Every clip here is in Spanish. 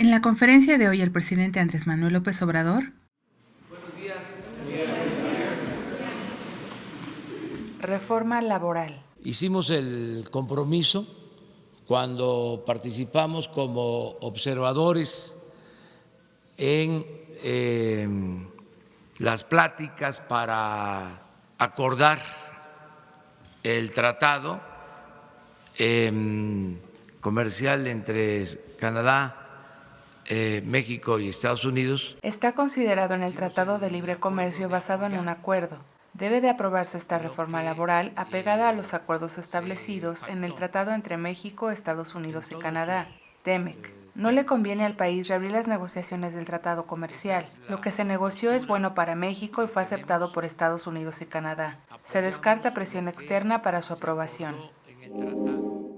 En la conferencia de hoy, el presidente Andrés Manuel López Obrador reforma laboral. Hicimos el compromiso cuando participamos como observadores en las pláticas para acordar el tratado comercial entre Canadá, México y Estados Unidos. Está considerado en el Tratado de Libre Comercio basado en un acuerdo. Debe de aprobarse esta reforma laboral apegada a los acuerdos establecidos en el Tratado entre México, Estados Unidos y Canadá, TEMEC. No le conviene al país reabrir las negociaciones del tratado comercial. Lo que se negoció es bueno para México y fue aceptado por Estados Unidos y Canadá. Se descarta presión externa para su aprobación.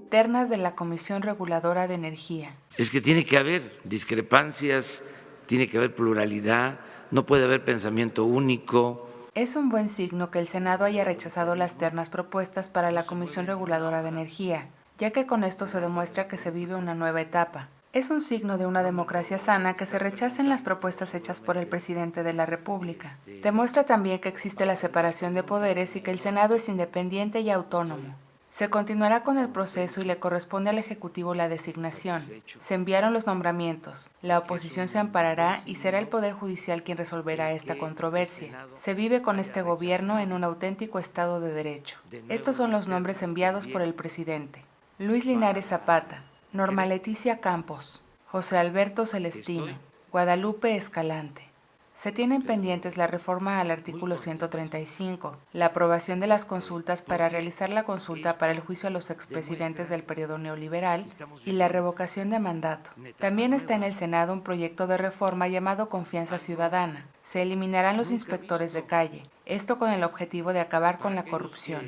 Ternas de la Comisión Reguladora de Energía. Es que tiene que haber discrepancias, tiene que haber pluralidad, no puede haber pensamiento único. Es un buen signo que el Senado haya rechazado las ternas propuestas para la Comisión Reguladora de Energía, ya que con esto se demuestra que se vive una nueva etapa. Es un signo de una democracia sana que se rechacen las propuestas hechas por el presidente de la República. Demuestra también que existe la separación de poderes y que el Senado es independiente y autónomo. Se continuará con el proceso y le corresponde al Ejecutivo la designación. Se enviaron los nombramientos. La oposición se amparará y será el Poder Judicial quien resolverá esta controversia. Se vive con este gobierno en un auténtico Estado de Derecho. Estos son los nombres enviados por el presidente: Luis Linares Zapata, Norma Leticia Campos, José Alberto Celestino, Guadalupe Escalante. Se tienen pendientes la reforma al artículo 135, la aprobación de las consultas para realizar la consulta para el juicio a los expresidentes del periodo neoliberal y la revocación de mandato. También está en el Senado un proyecto de reforma llamado Confianza Ciudadana. Se eliminarán los inspectores de calle, esto con el objetivo de acabar con la corrupción.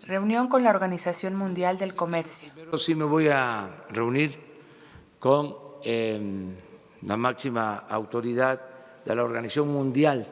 Reunión con la Organización Mundial del Comercio. Sí me voy a reunir con la máxima autoridad de la Organización Mundial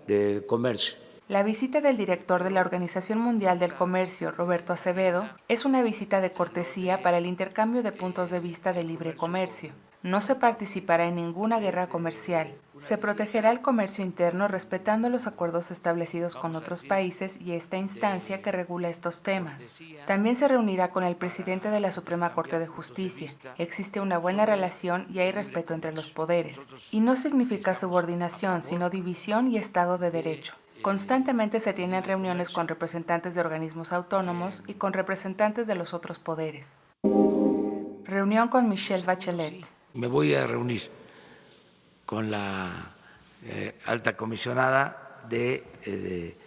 del Comercio. La visita del director de la Organización Mundial del Comercio, Roberto Acevedo, es una visita de cortesía para el intercambio de puntos de vista de libre comercio. No se participará en ninguna guerra comercial. Se protegerá el comercio interno respetando los acuerdos establecidos con otros países y esta instancia que regula estos temas. También se reunirá con el presidente de la Suprema Corte de Justicia. Existe una buena relación y hay respeto entre los poderes. Y no significa subordinación, sino división y Estado de Derecho. Constantemente se tienen reuniones con representantes de organismos autónomos y con representantes de los otros poderes. Reunión con Michelle Bachelet. Me voy a reunir con la alta comisionada de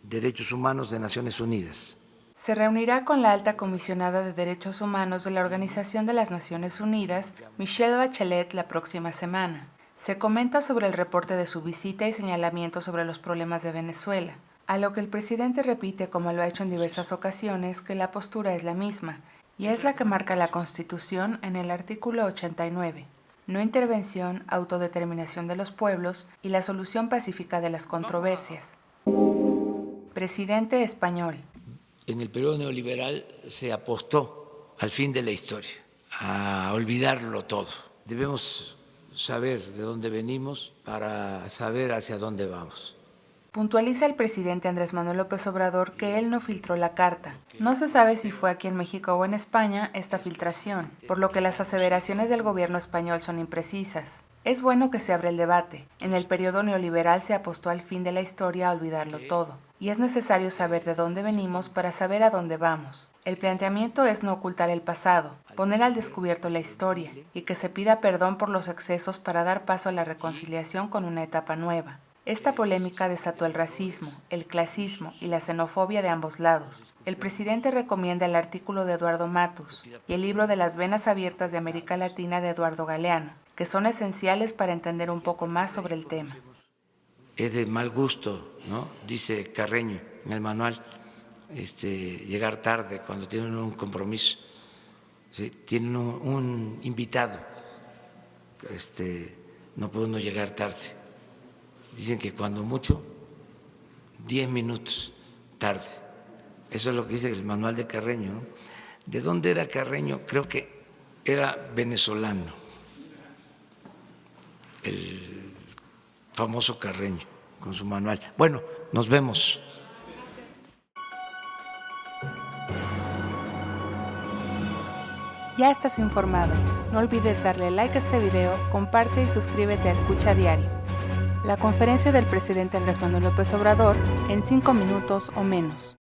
Derechos Humanos de Naciones Unidas. Se reunirá con la alta comisionada de Derechos Humanos de la Organización de las Naciones Unidas, Michelle Bachelet, la próxima semana. Se comenta sobre el reporte de su visita y señalamientos sobre los problemas de Venezuela, a lo que el presidente repite, como lo ha hecho en diversas ocasiones, que la postura es la misma, y es la que marca la Constitución en el artículo 89. No intervención, autodeterminación de los pueblos y la solución pacífica de las controversias. Presidente español. En el periodo neoliberal se apostó al fin de la historia, a olvidarlo todo. Debemos saber de dónde venimos para saber hacia dónde vamos. Puntualiza el presidente Andrés Manuel López Obrador que él no filtró la carta. No se sabe si fue aquí en México o en España esta filtración, por lo que las aseveraciones del gobierno español son imprecisas. Es bueno que se abra el debate. En el periodo neoliberal se apostó al fin de la historia a olvidarlo todo, y es necesario saber de dónde venimos para saber a dónde vamos. El planteamiento es no ocultar el pasado, poner al descubierto la historia, y que se pida perdón por los excesos para dar paso a la reconciliación con una etapa nueva. Esta polémica desató el racismo, el clasismo y la xenofobia de ambos lados. El presidente recomienda el artículo de Eduardo Matus y el libro de las venas abiertas de América Latina de Eduardo Galeano, que son esenciales para entender un poco más sobre el tema. Es de mal gusto, ¿no? Dice Carreño en el manual, llegar tarde cuando tienen un compromiso. ¿Sí? Tienen un invitado, no puede uno llegar tarde. Dicen que cuando mucho, 10 minutos tarde. Eso es lo que dice el manual de Carreño, ¿no? ¿De dónde era Carreño? Creo que era venezolano. famoso Carreño con su manual. Bueno, nos vemos. Ya estás informado. No olvides darle like a este video, comparte y suscríbete a Escucha Diario. La conferencia del presidente Andrés Manuel López Obrador en 5 minutos o menos.